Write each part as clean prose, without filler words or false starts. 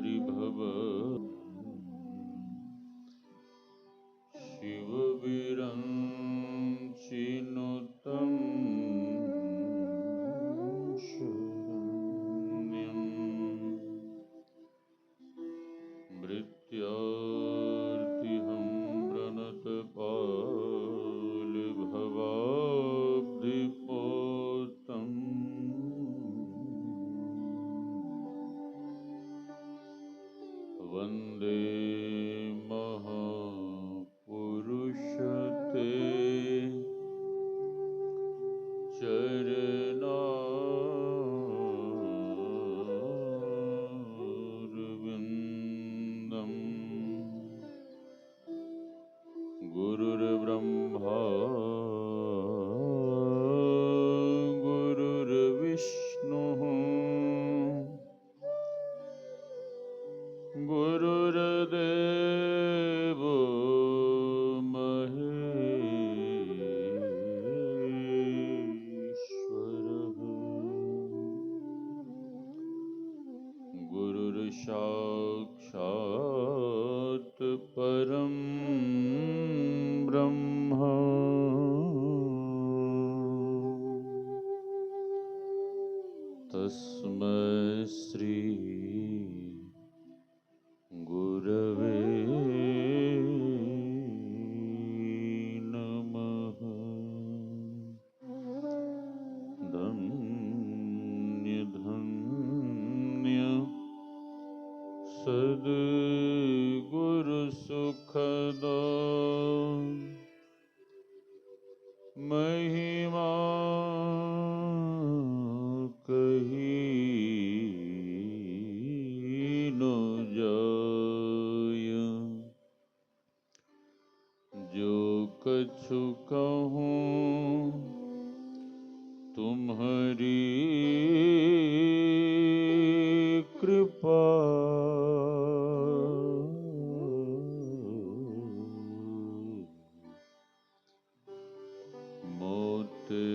परिभव शिव विरंचिनुतं शरण्यं मृत्यार्तिहं प्रणतपालभवाब्धिपोतं वन्दे महापुरुषते चरणारविन्दम् गुरुर्ब्रह्मा गुरुर्विष्णुः गुरुर्देवो महेश्वरः गुरुर्साक्षात् परं ब्रह्म तस्मै श्री गुरवे नमः। धन्य धन्य सद्गुरु सुखदा महिमा कही न जाय। जो कछु कहूँ तुम्हारी कृपा मोते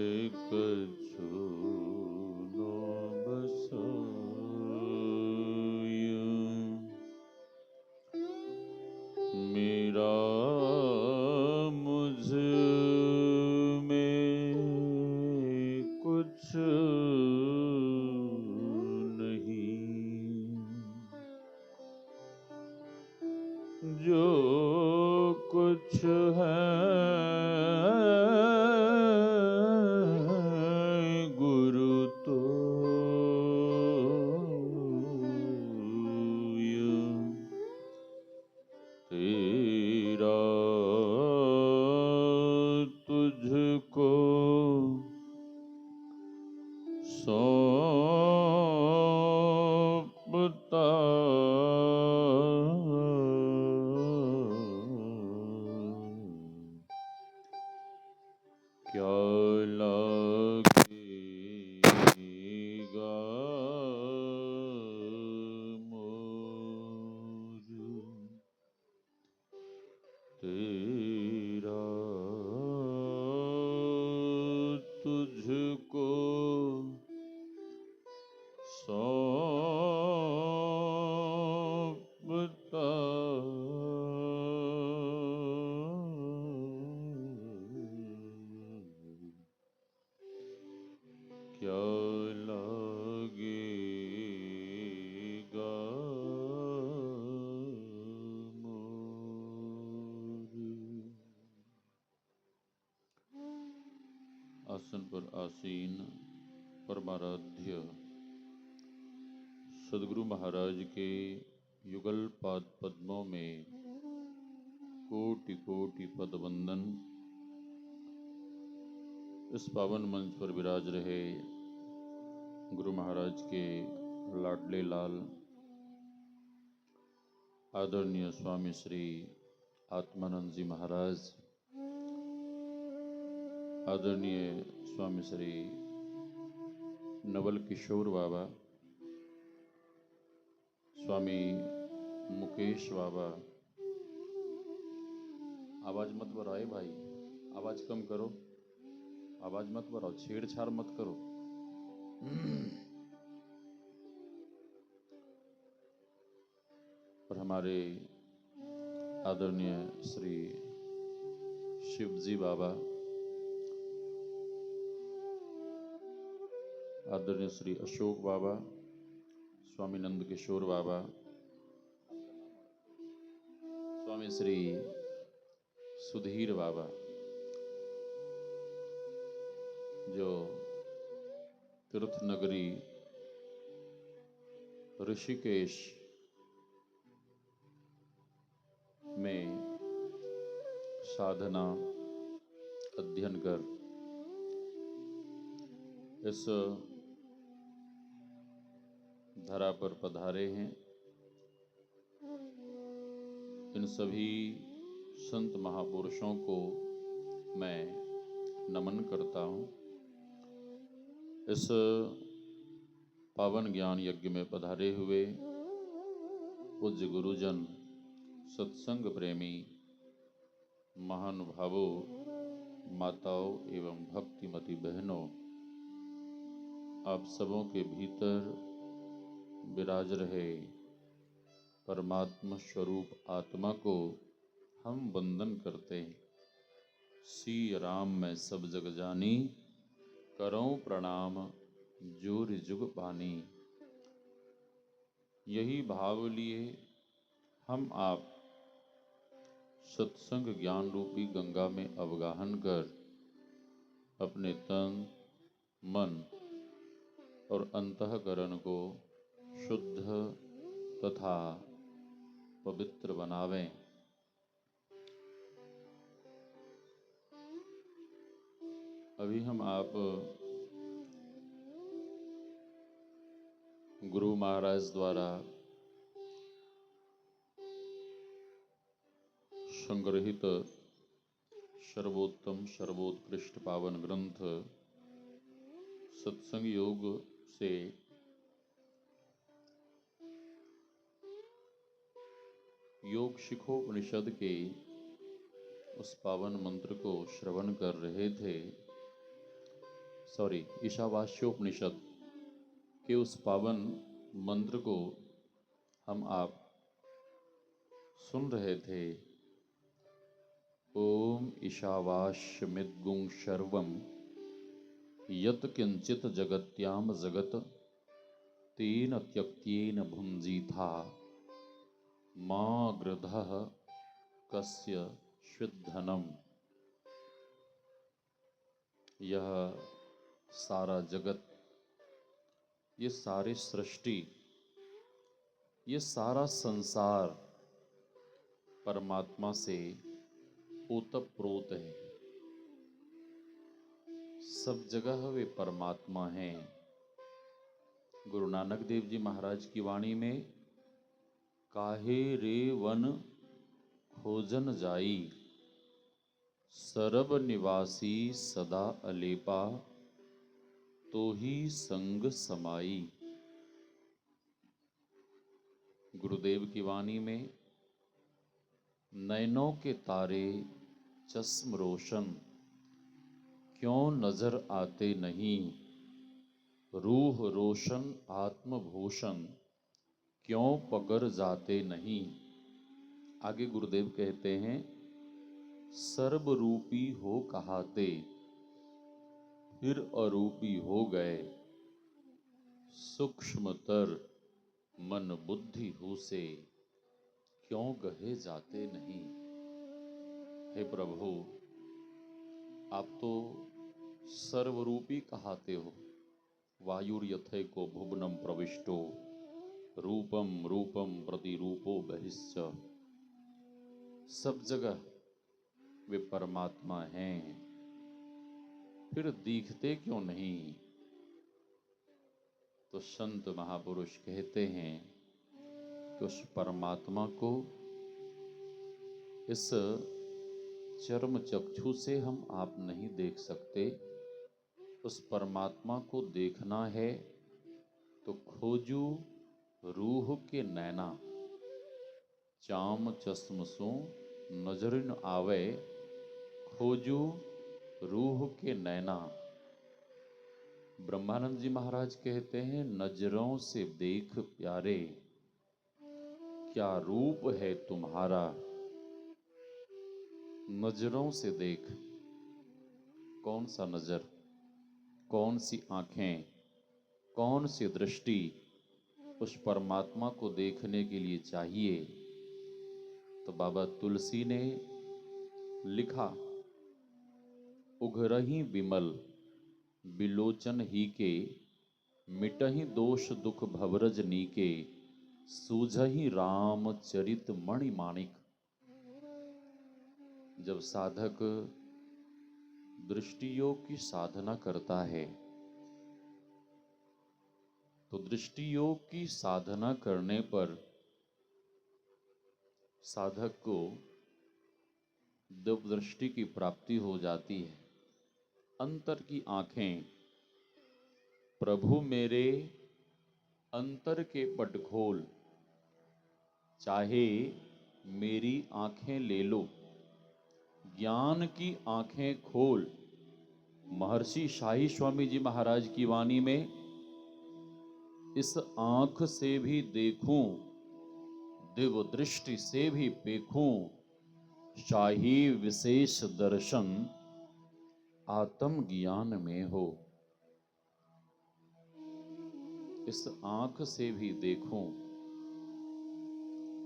कछु न बसाय। मेरा मुझ में कुछ नहीं, जो कुछ है गुरु तो तेरा तुझको सौंपता क्या लगेगा मोर तेरा तुझको सौंपता क्या लगेगा मोर। आसन पर आसीन परमाराध्य सद्गुरु महाराज के युगल पाद पद्मों में कोटि कोटि पद वंदन। इस पावन मंच पर विराज रहे गुरु महाराज के लाडले लाल आदरणीय स्वामी श्री आत्मानंद जी महाराज, आदरणीय स्वामी श्री नवल किशोर बाबा, स्वामी मुकेश बाबा। आवाज मत बढ़ाए भाई, आवाज कम करो, आवाज मत बढ़ाओ, छेड़छाड़ मत करो। और हमारे आदरणीय श्री शिवजी बाबा, आदरणीय श्री अशोक बाबा, स्वामी नंद किशोर बाबा, स्वामी श्री सुधीर बाबा, जो तीर्थ नगरी ऋषिकेश में साधना अध्ययन कर इस धरा पर पधारे हैं। इन सभी संत महापुरुषों को मैं नमन करता हूँ। इस पावन ज्ञान यज्ञ में पधारे हुए पूज्य गुरुजन, सत्संग प्रेमी महानुभावों, माताओं एवं भक्तिमती बहनों, आप सबों के भीतर विराज रहे परमात्मा स्वरूप आत्मा को हम वंदन करते हैं। सी राम मैं सब जग जानी, करो प्रणाम जोर जुग पानी। यही भाव लिए हम आप सत्संग ज्ञान रूपी गंगा में अवगाहन कर अपने तन, मन और अंतःकरण को शुद्ध तथा पवित्र बनावें। अभी हम आप गुरु महाराज द्वारा संग्रहित सर्वोत्तम सर्वोत्कृष्ट पावन ग्रंथ सत्संग योग से योग शिखोपनिषद के उस पावन मंत्र को श्रवण कर रहे थे। ईशावास्योपनिषद के उस पावन मंत्र को हम आप सुन रहे थे। ओम ईशावास्यमिद्गुं सर्वं यत् किंचित जगत्याम जगत तेन त्यक्त्येन भुंजीथा मा गृधः कस्य श्विद्धनम्। यह सारा जगत, ये सारी सृष्टि, ये सारा संसार परमात्मा से ओतप्रोत है। सब जगह वे परमात्मा हैं। गुरु नानक देव जी महाराज की वाणी में काहे रे वन खोजन जाई, सरब निवासी सदा अलेपा तो ही संग समाई। गुरुदेव की वाणी में नैनों के तारे चश्म रोशन क्यों नजर आते नहीं, रूह रोशन आत्मभूषण क्यों पकर जाते नहीं। आगे गुरुदेव कहते हैं, सर्वरूपी हो कहाते फिर अरूपी हो गए, सूक्ष्मतर मन बुद्धि हो से क्यों कहे जाते नहीं। हे प्रभु, आप तो सर्वरूपी कहाते हो। वायुर्यथे को भुवनम प्रविष्टो रूपम रूपम प्रतिरूपो बहिश्च। सब जगह वे परमात्मा हैं, फिर दिखते क्यों नहीं। तो संत महापुरुष कहते हैं कि उस परमात्मा को इस चर्म चक्षु से हम आप नहीं देख सकते। उस परमात्मा को देखना है तो खोजू रूह के नैना, चाम चश्म सो नजरिन आवे, खोजू रूह के नैना। ब्रह्मानंद जी महाराज कहते हैं, नजरों से देख प्यारे, क्या रूप है तुम्हारा, नजरों से देख। कौन सा नजर, कौन सी आंखें, कौन सी दृष्टि उस परमात्मा को देखने के लिए चाहिए। तो बाबा तुलसी ने लिखा, उघरही बिमल बिलोचन ही के, मिटहि दोष दुख भवरज नीके, सूझहि राम चरित मणि माणिक। जब साधक दृष्टि योग की साधना करता है तो दृष्टि योग की साधना करने पर साधक को दिव्य दृष्टि की प्राप्ति हो जाती है। अंतर की आंखें, प्रभु मेरे अंतर के पट खोल, चाहे मेरी आंखें ले लो, ज्ञान की आंखें खोल। महर्षि शाही स्वामी जी महाराज की वाणी में, इस आंख से भी देखूं, दिव्य दृष्टि से भी देखूं, शाही विशेष दर्शन आत्म ज्ञान में हो। इस आंख से भी देखूं,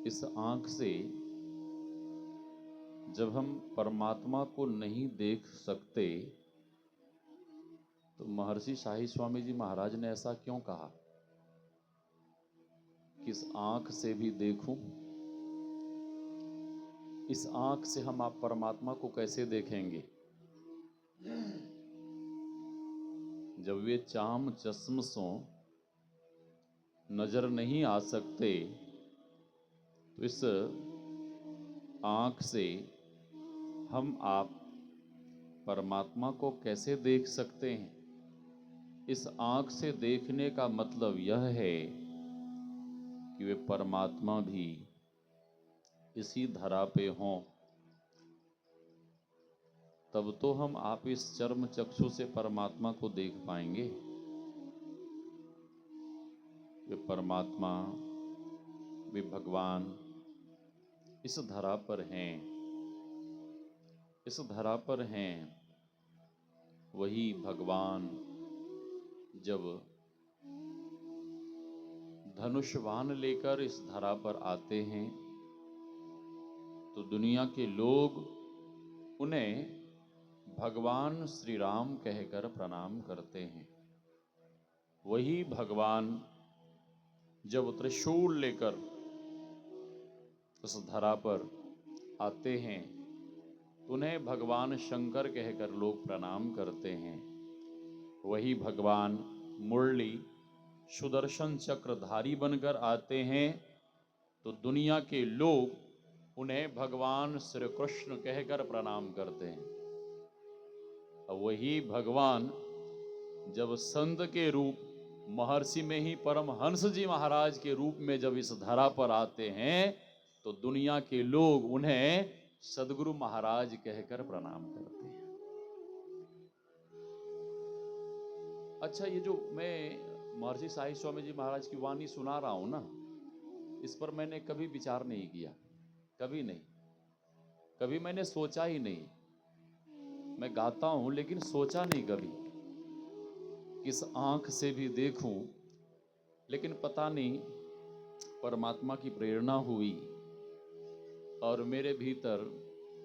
इस आंख से जब हम परमात्मा को नहीं देख सकते तो महर्षि शाही स्वामी जी महाराज ने ऐसा क्यों कहा कि इस आंख से भी देखूं। इस आंख से हम आप परमात्मा को कैसे देखेंगे जब वे चाम चश्म सो नजर नहीं आ सकते। तो इस आंख से हम आप परमात्मा को कैसे देख सकते हैं। इस आंख से देखने का मतलब यह है कि वे परमात्मा भी इसी धरा पे हों, तब तो हम आप इस चर्म चक्षु से परमात्मा को देख पाएंगे। वे परमात्मा, वे भगवान इस धरा पर हैं, इस धरा पर हैं। वही भगवान जब धनुष्वान लेकर इस धरा पर आते हैं तो दुनिया के लोग उन्हें भगवान श्री राम कहकर प्रणाम करते हैं। वही भगवान जब त्रिशूल लेकर उस धरा पर आते हैं तो उन्हें भगवान शंकर कहकर लोग प्रणाम करते हैं। वही भगवान मुरली सुदर्शन चक्रधारी बनकर आते हैं तो दुनिया के लोग उन्हें भगवान श्री कृष्ण कहकर प्रणाम करते हैं। वही भगवान जब संत के रूप महर्षि में ही परमहंस जी महाराज के रूप में जब इस धरा पर आते हैं तो दुनिया के लोग उन्हें सदगुरु महाराज कहकर प्रणाम करते हैं। अच्छा, ये जो मैं महर्षि शाही स्वामी जी महाराज की वाणी सुना रहा हूं ना, इस पर मैंने कभी विचार नहीं किया, कभी नहीं, कभी मैंने सोचा ही नहीं। मैं गाता हूं लेकिन सोचा नहीं कभी किस आंख से भी देखूं। लेकिन पता नहीं परमात्मा की प्रेरणा हुई और मेरे भीतर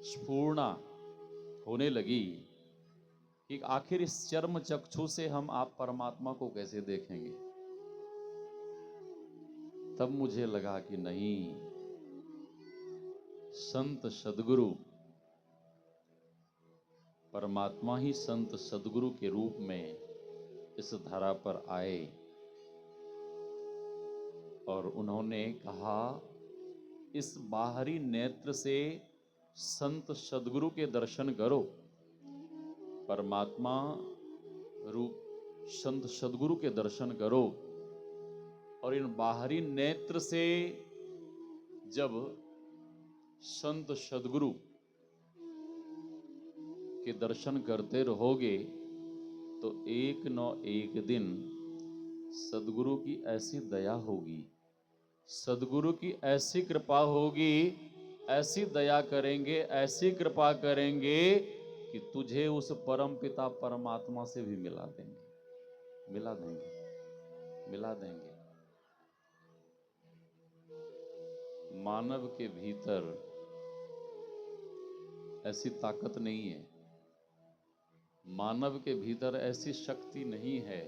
स्फूर्णा होने लगी कि आखिर इस चर्म चक्षु से हम आप परमात्मा को कैसे देखेंगे। तब मुझे लगा कि नहीं, संत सदगुरु परमात्मा ही संत सदगुरु के रूप में इस धरा पर आए और उन्होंने कहा, इस बाहरी नेत्र से संत सदगुरु के दर्शन करो। परमात्मा रूप संत सदगुरु के दर्शन करो और इन बाहरी नेत्र से जब संत सदगुरु के दर्शन करते रहोगे तो एक न एक दिन सदगुरु की ऐसी दया होगी सदगुरु की ऐसी कृपा होगी, ऐसी दया करेंगे, ऐसी कृपा करेंगे कि तुझे उस परम पिता परमात्मा से भी मिला देंगे, मिला देंगे, मिला देंगे। मानव के भीतर ऐसी ताकत नहीं है, मानव के भीतर ऐसी शक्ति नहीं है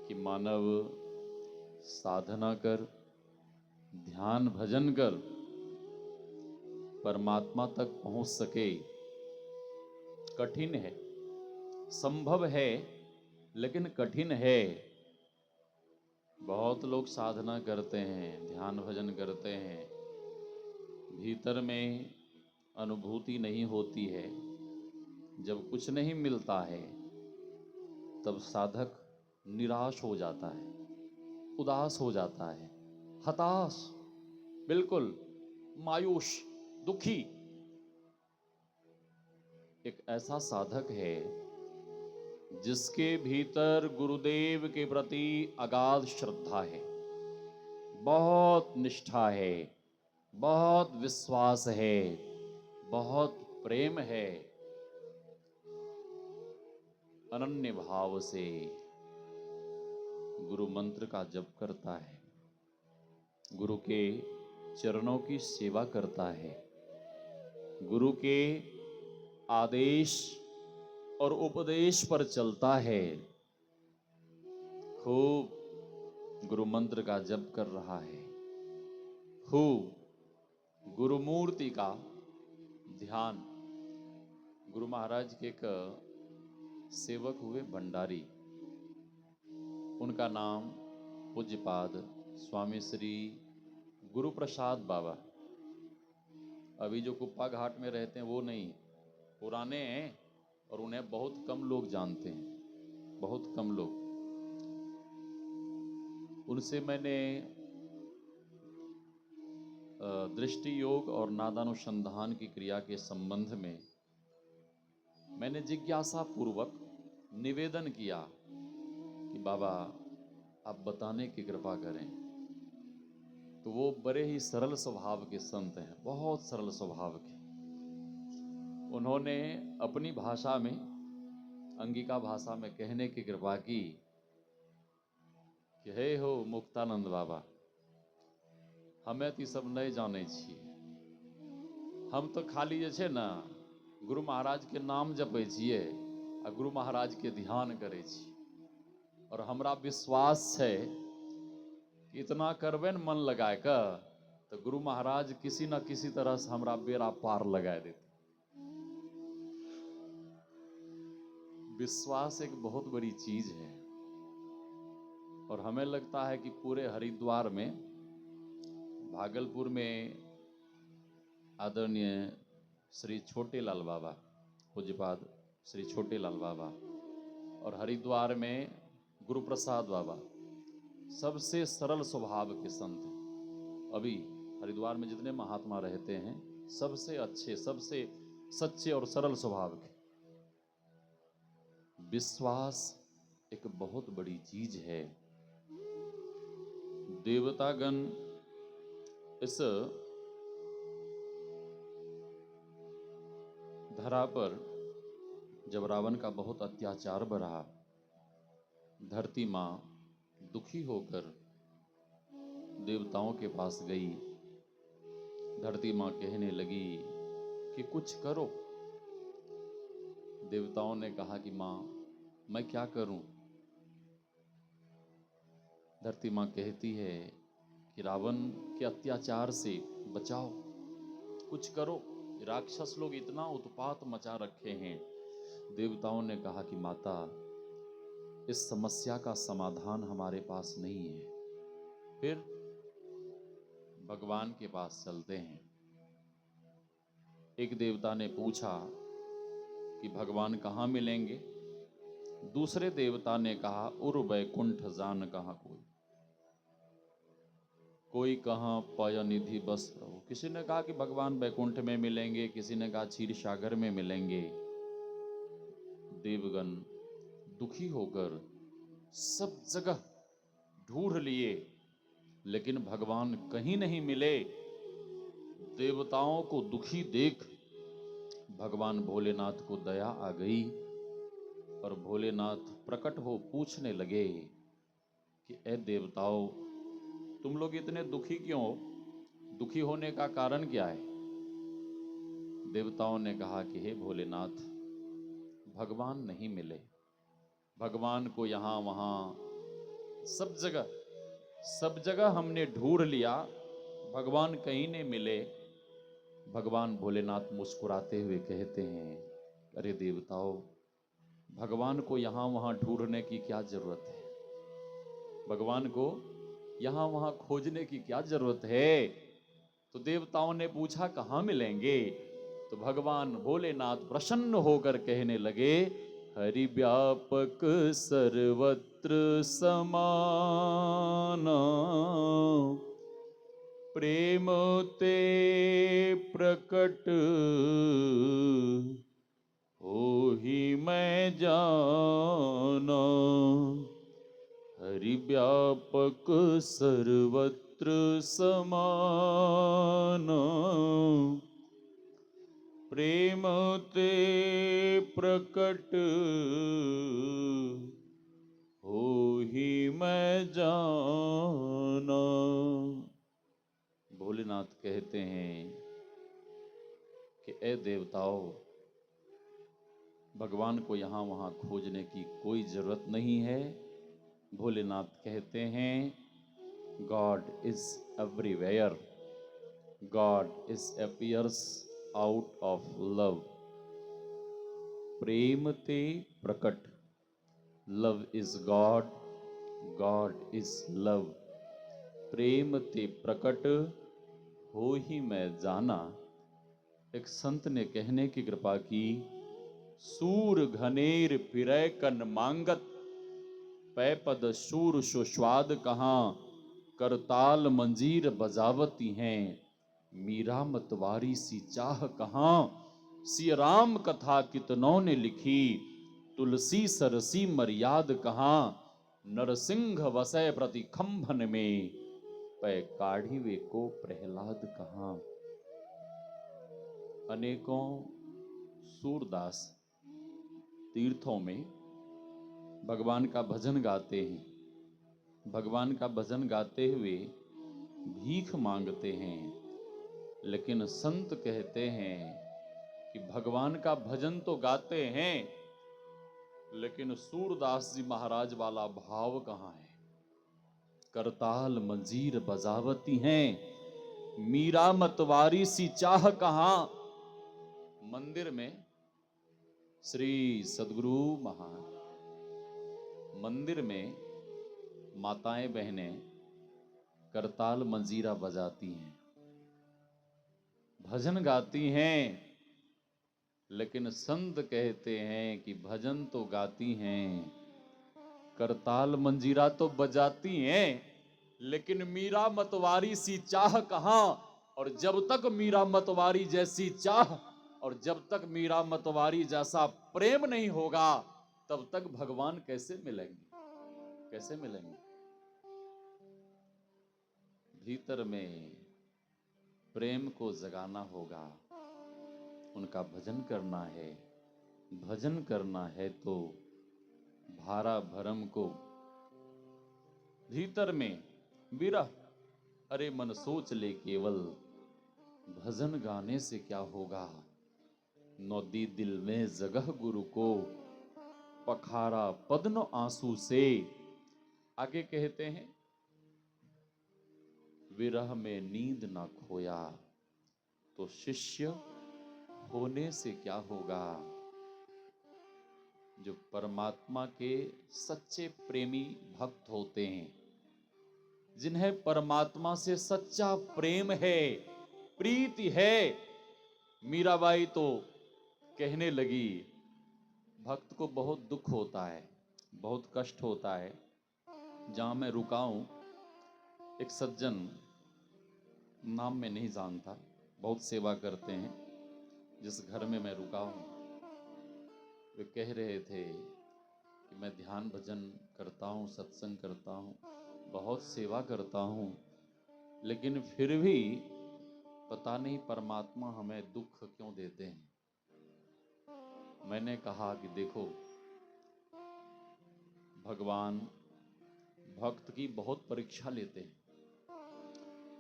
कि मानव साधना कर, ध्यान भजन कर परमात्मा तक पहुंच सके। कठिन है, संभव है लेकिन कठिन है। बहुत लोग साधना करते हैं, ध्यान भजन करते हैं, भीतर में अनुभूति नहीं होती है। जब कुछ नहीं मिलता है तब साधक निराश हो जाता है, उदास हो जाता है, हताश, बिल्कुल मायूस, दुखी। एक ऐसा साधक है जिसके भीतर गुरुदेव के प्रति अगाध श्रद्धा है, बहुत निष्ठा है, बहुत विश्वास है, बहुत प्रेम है, अनन्य भाव से गुरु मंत्र का जप करता है, गुरु के चरणों की सेवा करता है, गुरु के आदेश और उपदेश पर चलता है, खूब गुरु मंत्र का जप कर रहा है, खूब गुरु मूर्ति का ध्यान। गुरु महाराज के एक सेवक हुए भंडारी, उनका नाम पूज्यपाद स्वामी श्री गुरु प्रसाद बाबा। अभी जो कुप्पा घाट में रहते हैं वो नहीं, पुराने हैं और उन्हें बहुत कम लोग जानते हैं, बहुत कम लोग। उनसे मैंने दृष्टि योग और नादानुसंधान की क्रिया के संबंध में मैंने जिज्ञासा पूर्वक निवेदन किया कि बाबा आप बताने की कृपा करें। तो वो बड़े ही सरल स्वभाव के संत हैं, बहुत सरल स्वभाव के। उन्होंने अपनी भाषा में, अंगिका भाषा में कहने की कृपा की कि हे हो मुक्तानंद बाबा, हमें तो सब नहीं जाने छिए, हम तो खाली जे छै ना गुरु महाराज के नाम जपै छिए आ गुरु महाराज के ध्यान करै छी। और हमरा विश्वास है कि इतना करबे न मन लगाए का तो गुरु महाराज किसी न किसी तरह से हमरा बेड़ा पार लगा देते। विश्वास एक बहुत बड़ी चीज है और हमें लगता है कि पूरे हरिद्वार में, भागलपुर में आदरणीय श्री छोटे लाल बाबा, पूज्यपाद श्री छोटे लाल बाबा, और हरिद्वार में गुरु प्रसाद बाबा सबसे सरल स्वभाव के संत हैं। अभी हरिद्वार में जितने महात्मा रहते हैं सबसे अच्छे, सबसे सच्चे और सरल स्वभाव के। विश्वास एक बहुत बड़ी चीज है। देवतागण इस धरा पर जब रावण का बहुत अत्याचार बढ़ा, धरती माँ दुखी होकर देवताओं के पास गई। धरती माँ कहने लगी कि कुछ करो। देवताओं ने कहा कि माँ मैं क्या करूं। धरती माँ कहती है कि रावण के अत्याचार से बचाओ, कुछ करो, राक्षस लोग इतना उत्पात मचा रखे हैं। देवताओं ने कहा कि माता इस समस्या का समाधान हमारे पास नहीं है। फिर भगवान के पास चलते हैं। एक देवता ने पूछा कि भगवान कहाँ मिलेंगे। दूसरे देवता ने कहा उर वैकुंठ जान कहाँ कोई कहाँ पाया निधि बस रहो। किसी ने कहा कि भगवान वैकुंठ में मिलेंगे, किसी ने कहा क्षीर सागर में मिलेंगे। देवगण दुखी होकर सब जगह ढूंढ लिए लेकिन भगवान कहीं नहीं मिले। देवताओं को दुखी देख भगवान भोलेनाथ को दया आ गई और भोलेनाथ प्रकट हो पूछने लगे कि ए देवताओं, तुम लोग इतने दुखी क्यों हो? दुखी होने का कारण क्या है? देवताओं ने कहा कि हे भोलेनाथ, भगवान नहीं मिले। भगवान को यहां वहां सब जगह हमने ढूंढ लिया, भगवान कहीं नहीं मिले। भगवान भोलेनाथ मुस्कुराते हुए कहते हैं, अरे देवताओं, भगवान को यहां वहां ढूंढने की क्या जरूरत है? भगवान को यहां वहां खोजने की क्या जरूरत है? तो देवताओं ने पूछा कहां मिलेंगे? तो भगवान भोलेनाथ प्रसन्न होकर कहने लगे, हरि व्यापक सर्वत्र समाना, प्रेम ते प्रकट होहि मैं जाना। हरि व्यापक सर्वत्र समाना, प्रेम ते प्रकट होहि मैं जाना। भोलेनाथ कहते हैं कि ए देवताओं, भगवान को यहाँ वहाँ खोजने की कोई जरूरत नहीं है। भोलेनाथ कहते हैं, God is everywhere, God is appears out of love, प्रेम ते प्रकट, love is God, God is love, प्रेम ते प्रकट हो ही मैं जाना। एक संत ने कहने की कृपा की, सूर घनेर फिरै कन मांगत, पैपद सूर सुस्वाद कहाँ, करताल मंजीर बजावती हैं, मीरा मतवारी सी चाह कहाँ। सिया राम कथा कितनों ने लिखी, तुलसी सरसी मर्याद कहाँ, नरसिंह वसै प्रति खंभन में, पै काढ़ी वे को प्रहलाद कहाँ। अनेकों सूरदास तीर्थों में भगवान का भजन गाते हैं, भगवान का भजन गाते हुए भीख मांगते हैं, लेकिन संत कहते हैं कि भगवान का भजन तो गाते हैं, लेकिन सूरदास जी महाराज वाला भाव कहाँ है? करताल मंजीर बजावती हैं, मीरा मतवारी सी चाह कहाँ। मंदिर में श्री सद्गुरु महाराज, मंदिर में माताएं बहनें करताल मंजीरा बजाती हैं, भजन गाती हैं, लेकिन संत कहते हैं कि भजन तो गाती हैं, करताल मंजीरा तो बजाती हैं, लेकिन मीरा मतवारी सी चाह कहां। और जब तक मीरा मतवारी जैसी चाह और जब तक मीरा मतवारी जैसा प्रेम नहीं होगा, तब तक भगवान कैसे मिलेंगे? कैसे मिलेंगे? भीतर में प्रेम को जगाना होगा, उनका भजन करना है। भजन करना है तो भारा भरम को भीतर में विरह, अरे मन सोच ले केवल, भजन गाने से क्या होगा। नौदी दिल में जगह गुरु को, पखारा पद्म आंसू से। आगे कहते हैं, विरह में नींद ना खोया तो शिष्य होने से क्या होगा। जो परमात्मा के सच्चे प्रेमी भक्त होते हैं, जिन्हें परमात्मा से सच्चा प्रेम है, प्रीति है। मीराबाई तो कहने लगी, भक्त को बहुत दुख होता है, बहुत कष्ट होता है। जहां मैं रुका हूं, एक सज्जन, नाम मैं नहीं जानता, बहुत सेवा करते हैं, जिस घर में मैं रुका हूं, वे कह रहे थे कि मैं ध्यान भजन करता हूं, सत्संग करता हूं, बहुत सेवा करता हूं, लेकिन फिर भी पता नहीं परमात्मा हमें दुख क्यों देते हैं। मैंने कहा कि देखो, भगवान भक्त की बहुत परीक्षा लेते हैं,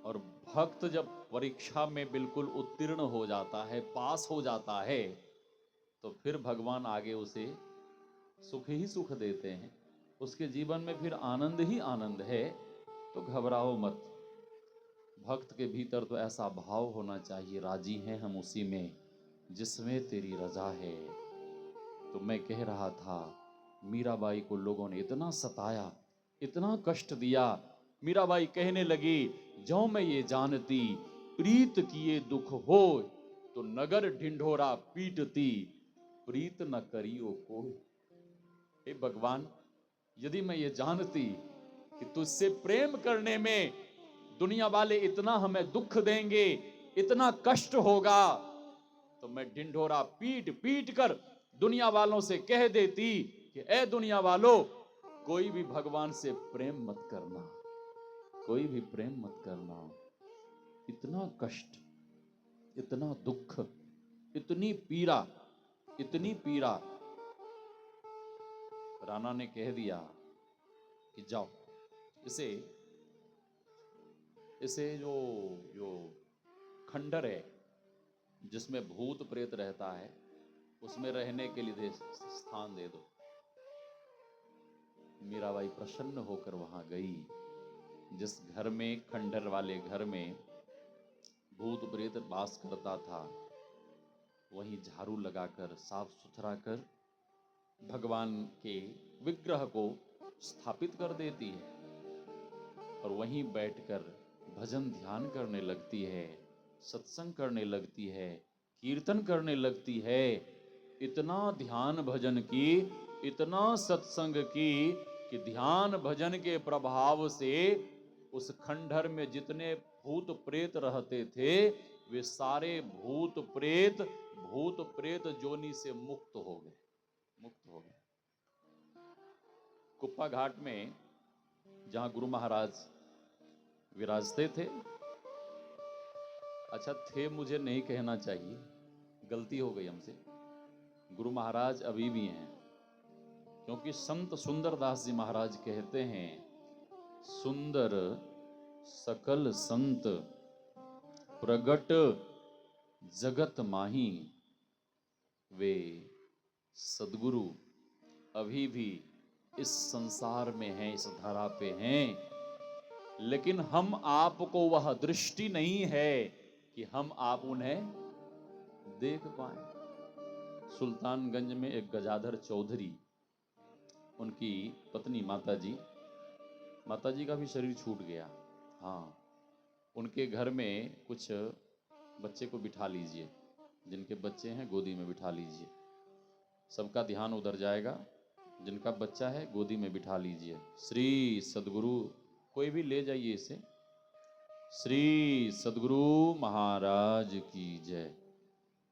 और भक्त जब परीक्षा में बिल्कुल उत्तीर्ण हो जाता है, पास हो जाता है, तो फिर भगवान आगे उसे सुख ही सुख देते हैं। उसके जीवन में फिर आनंद ही आनंद है। तो घबराओ मत। भक्त के भीतर तो ऐसा भाव होना चाहिए, राजी हैं हम उसी में जिसमें तेरी रजा है। तो मैं कह रहा था, मीराबाई को लोगों ने इतना सताया, इतना कष्ट दिया। मीराबाई कहने लगी, जो मैं ये जानती प्रीत किए दुख हो, तो नगर ढिंढोरा पीटती, प्रीत न करियो कोई। हे भगवान, यदि मैं ये जानती कि तुझसे प्रेम करने में दुनिया वाले इतना हमें दुख देंगे, इतना कष्ट होगा, तो मैं ढिंढोरा पीट पीट कर दुनिया वालों से कह देती कि ए दुनिया वालों, कोई भी भगवान से प्रेम मत करना, कोई भी प्रेम मत करना। इतना कष्ट, इतना दुख, इतनी पीड़ा, इतनी पीड़ा। राणा ने कह दिया कि जाओ, इसे इसे जो जो खंडर है जिसमें भूत प्रेत रहता है, उसमें रहने के लिए स्थान दे दो। मीराबाई प्रसन्न होकर वहां गई। जिस घर में, खंडर वाले घर में भूत प्रेत वास करता था, वहीं झाड़ू लगाकर, साफ सुथरा कर भगवान के विग्रह को स्थापित कर देती है, और वहीं बैठकर भजन ध्यान करने लगती है, सत्संग करने लगती है, कीर्तन करने लगती है। इतना ध्यान भजन की, इतना सत्संग की कि ध्यान भजन के प्रभाव से उस खंडहर में जितने भूत प्रेत रहते थे, वे सारे भूत प्रेत जोनी से मुक्त हो गए, मुक्त हो गए। कुप्पा घाट में जहां गुरु महाराज विराजते थे, अच्छा थे मुझे नहीं कहना चाहिए, गलती हो गई हमसे, गुरु महाराज अभी भी हैं। क्योंकि संत सुंदरदास जी महाराज कहते हैं, सुंदर सकल संत प्रगट जगत माही, वे सदगुरु अभी भी इस संसार में हैं, इस धरा पे हैं, लेकिन हम आपको वह दृष्टि नहीं है कि हम आप उन्हें देख पाए। सुल्तानगंज में एक गजाधर चौधरी, उनकी पत्नी माताजी का भी शरीर छूट गया। हाँ, उनके घर में कुछ बच्चे को बिठा लीजिए, जिनके बच्चे हैं गोदी में बिठा लीजिए, सबका ध्यान उधर जाएगा। जिनका बच्चा है गोदी में बिठा लीजिए। श्री सदगुरु, कोई भी ले जाइए इसे। श्री सदगुरु महाराज की जय,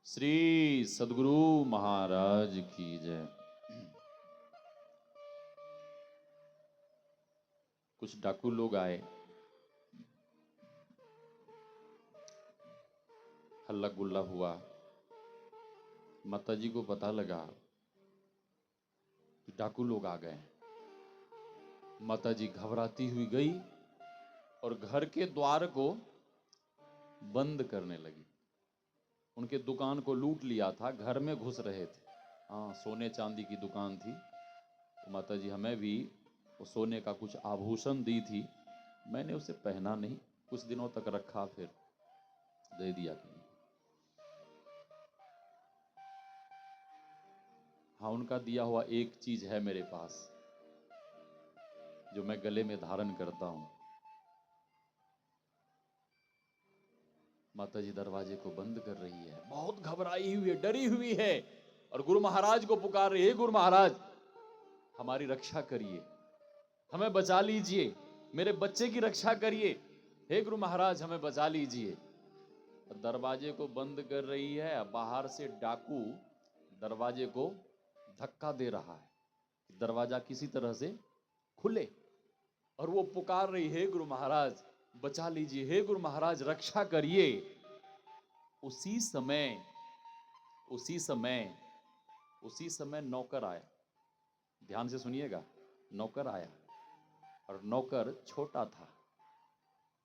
श्री सदगुरु महाराज की जय। कुछ डाकू लोग आए, हल्ला गुल्ला हुआ। माताजी को पता लगा कि डाकू लोग आ गए। माताजी घबराती हुई गई और घर के द्वार को बंद करने लगी। उनके दुकान को लूट लिया था, घर में घुस रहे थे। हाँ, सोने चांदी की दुकान थी। तो माताजी हमें भी वो सोने का कुछ आभूषण दी थी, मैंने उसे पहना नहीं, कुछ दिनों तक रखा, फिर दे दिया। हाँ, उनका दिया हुआ एक चीज है मेरे पास, जो मैं गले में धारण करता हूं। माताजी दरवाजे को बंद कर रही है, बहुत घबराई हुई है, डरी हुई है, और गुरु महाराज को पुकार रही है, गुरु महाराज हमारी रक्षा करिए, हमें बचा लीजिए, मेरे बच्चे की रक्षा करिए, हे गुरु महाराज हमें बचा लीजिए। दरवाजे को बंद कर रही है, बाहर से डाकू दरवाजे को धक्का दे रहा है, दरवाजा किसी तरह से खुले, और वो पुकार रही है, गुरु महाराज बचा लीजिए, हे गुरु महाराज रक्षा करिए। उसी समय उसी समय उसी समय नौकर आया। ध्यान से सुनिएगा, नौकर आया और नौकर छोटा था।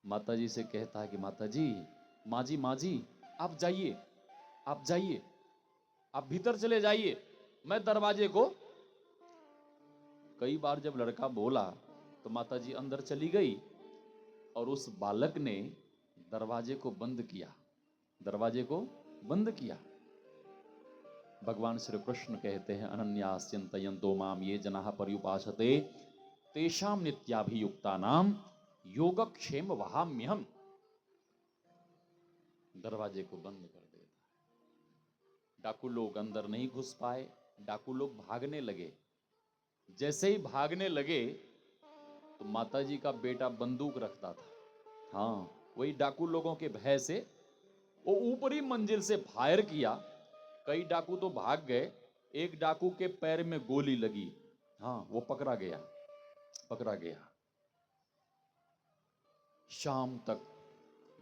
माताजी से कहता है कि माताजी, माँ जी आप जाइए, आप जाइए, आप भीतर चले जाइए, मैं दरवाजे को। कई बार जब लड़का बोला तो माताजी अंदर चली गई और उस बालक ने दरवाजे को बंद किया, दरवाजे को बंद किया। भगवान श्री कृष्ण कहते हैं, अनन्यास्यन्तयन्तो माम ये जनाः पर्युपासते तेषां नित्याभियुक्तानां योगक्षेम वहाम्यहम्। दरवाजे को बंद कर देता। डाकू लोग अंदर नहीं घुस पाए, डाकू लोग भागने लगे। जैसे ही भागने लगे तो माताजी का बेटा बंदूक रखता था, हाँ, वही डाकू लोगों के भय से वो ऊपरी मंजिल से फायर किया। कई डाकू तो भाग गए, एक डाकू के पैर में गोली लगी, हाँ, वो पकड़ा गया, पकड़ा गया। शाम तक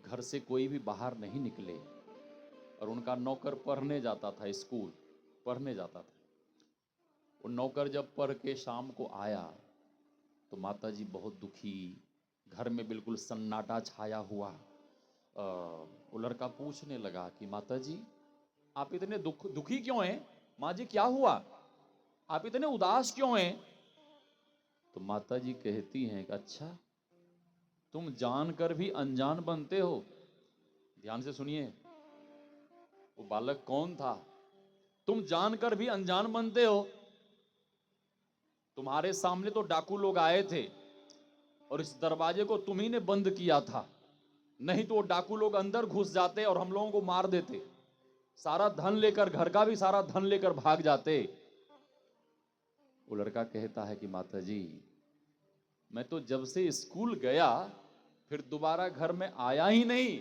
घर से कोई भी बाहर नहीं निकले और उनका नौकर पढ़ने जाता था, स्कूल पढ़ने जाता था। वो नौकर जब पढ़ के शाम को आया तो माताजी बहुत दुखी, घर में बिल्कुल सन्नाटा छाया हुआ। वो लड़का पूछने लगा कि माताजी आप इतने दुखी क्यों हैं? माँ जी क्या हुआ, आप इतने उदास क्यों हैं? तो माताजी कहती हैं कि अच्छा, तुम जानकर भी अनजान बनते हो। ध्यान से सुनिए, वो बालक कौन था? तुम जानकर भी अनजान बनते हो। तुम्हारे सामने तो डाकू लोग आए थे और इस दरवाजे को तुम्ही ने बंद किया था, नहीं तो वो डाकू लोग अंदर घुस जाते और हम लोगों को मार देते, सारा धन लेकर, घर का भी सारा धन लेकर भाग जाते। वो लड़का कहता है कि माताजी मैं तो जब से स्कूल गया फिर दोबारा घर में आया ही नहीं।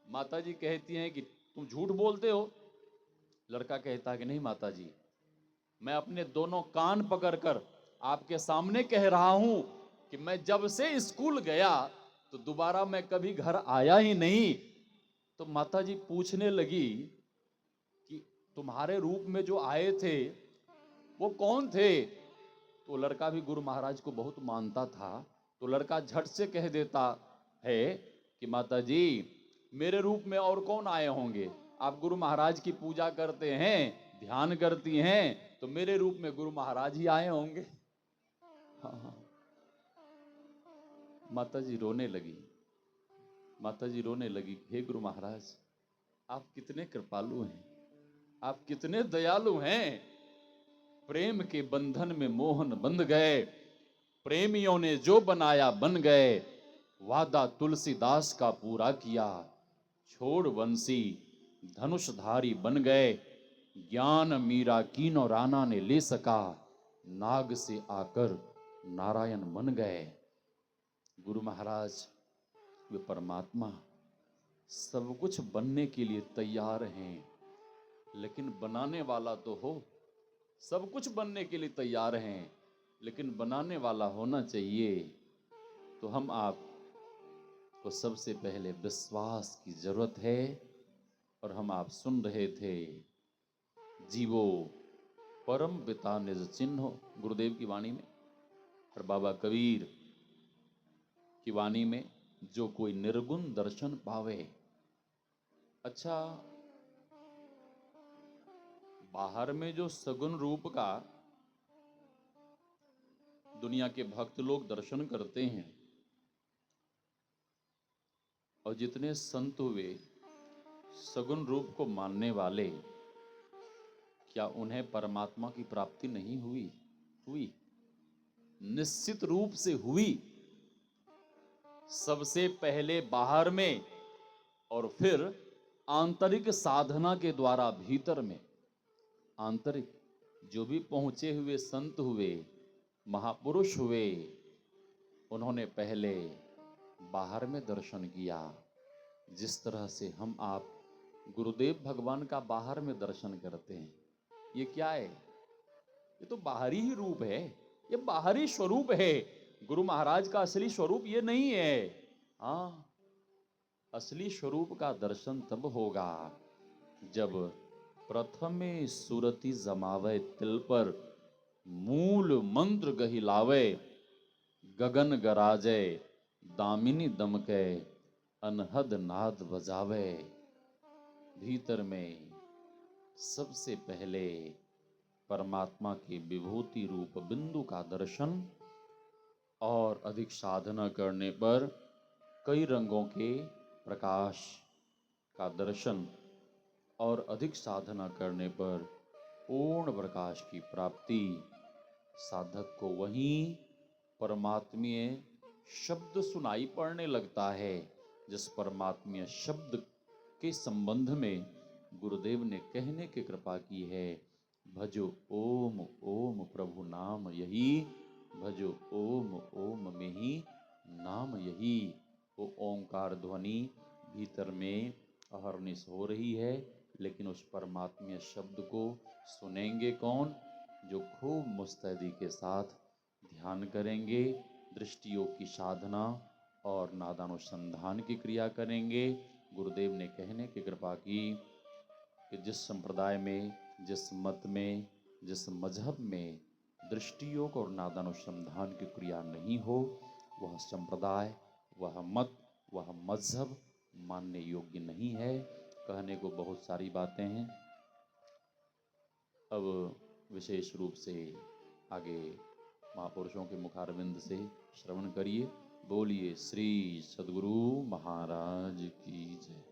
माताजी कहती हैं कि तुम झूठ बोलते हो। लड़का कहता है कि नहीं माताजी, मैं अपने दोनों कान पकड़कर आपके सामने कह रहा हूं कि मैं जब से स्कूल गया तो दोबारा मैं कभी घर आया ही नहीं। तो माताजी पूछने लगी कि तुम्हारे रूप में जो आए थे वो कौन थे? तो लड़का भी गुरु महाराज को बहुत मानता था, तो लड़का झट से कह देता है कि माताजी मेरे रूप में और कौन आए होंगे? आप गुरु महाराज की पूजा करते हैं, ध्यान करती हैं, तो मेरे रूप में गुरु महाराज ही आए होंगे। हाँ। माताजी रोने लगी, माताजी रोने लगी, हे गुरु महाराज आप कितने कृपालु हैं, आप कितने दयालु हैं। प्रेम के बंधन में मोहन बंध गए, प्रेमियों ने जो बनाया बन गए, वादा तुलसीदास का पूरा किया, छोड़ वंशी धनुषधारी बन गए, ज्ञान मीरा कीनो राना ने ले सका, नाग से आकर नारायण बन गए। गुरु महाराज वे परमात्मा सब कुछ बनने के लिए तैयार हैं, लेकिन बनाने वाला तो हो। सब कुछ बनने के लिए तैयार हैं, लेकिन बनाने वाला होना चाहिए। तो हम आप को सबसे पहले विश्वास की जरूरत है। और हम आप सुन रहे थे, जीवो परम पिता निज चिन्ह, गुरुदेव की वाणी में, और बाबा कबीर की वाणी में, जो कोई निर्गुण दर्शन पावे। अच्छा, बाहर में जो सगुण रूप का दुनिया के भक्त लोग दर्शन करते हैं, और जितने संत हुए सगुण रूप को मानने वाले, क्या उन्हें परमात्मा की प्राप्ति नहीं हुई? हुई, निश्चित रूप से हुई। सबसे पहले बाहर में और फिर आंतरिक साधना के द्वारा भीतर में। आंतरिक जो भी पहुंचे हुए संत हुए, महापुरुष हुए, उन्होंने पहले बाहर में दर्शन किया। जिस तरह से हम आप गुरुदेव भगवान का बाहर में दर्शन करते हैं, ये क्या है? ये तो बाहरी ही रूप है, ये बाहरी स्वरूप है। गुरु महाराज का असली स्वरूप ये नहीं है। हाँ, असली स्वरूप का दर्शन तब होगा जब प्रथमे सुरति जमावे तिल पर, मूल मंत्र गहि लावे, गगन गराजे दामिनी दमके, अनहद नाद बजावे। भीतर में सबसे पहले परमात्मा के विभूति रूप बिंदु का दर्शन, और अधिक साधना करने पर कई रंगों के प्रकाश का दर्शन, और अधिक साधना करने पर पूर्ण प्रकाश की प्राप्ति। साधक को वहीं परमात्मीय शब्द सुनाई पड़ने लगता है। जिस परमात्मीय शब्द के संबंध में गुरुदेव ने कहने की कृपा की है, भजो ओम ओम प्रभु नाम यही, भजो ओम ओम में ही नाम यही। वो ओंकार ध्वनि भीतर में अहर्निश हो रही है, लेकिन उस परमात्मीय शब्द को सुनेंगे कौन? जो खूब मुस्तैदी के साथ ध्यान करेंगे, दृष्टि योग की साधना और नादानुसंधान की क्रिया करेंगे। गुरुदेव ने कहने की कृपा की कि जिस संप्रदाय में, जिस मत में, जिस मजहब में दृष्टि योग और नादानुसंधान की क्रिया नहीं हो, वह संप्रदाय, वह मत, वह मजहब मानने योग्य नहीं है। कहने को बहुत सारी बातें हैं, अब विशेष रूप से आगे महापुरुषों के मुखारविंद से श्रवण करिए। बोलिए श्री सद्गुरु महाराज की जय।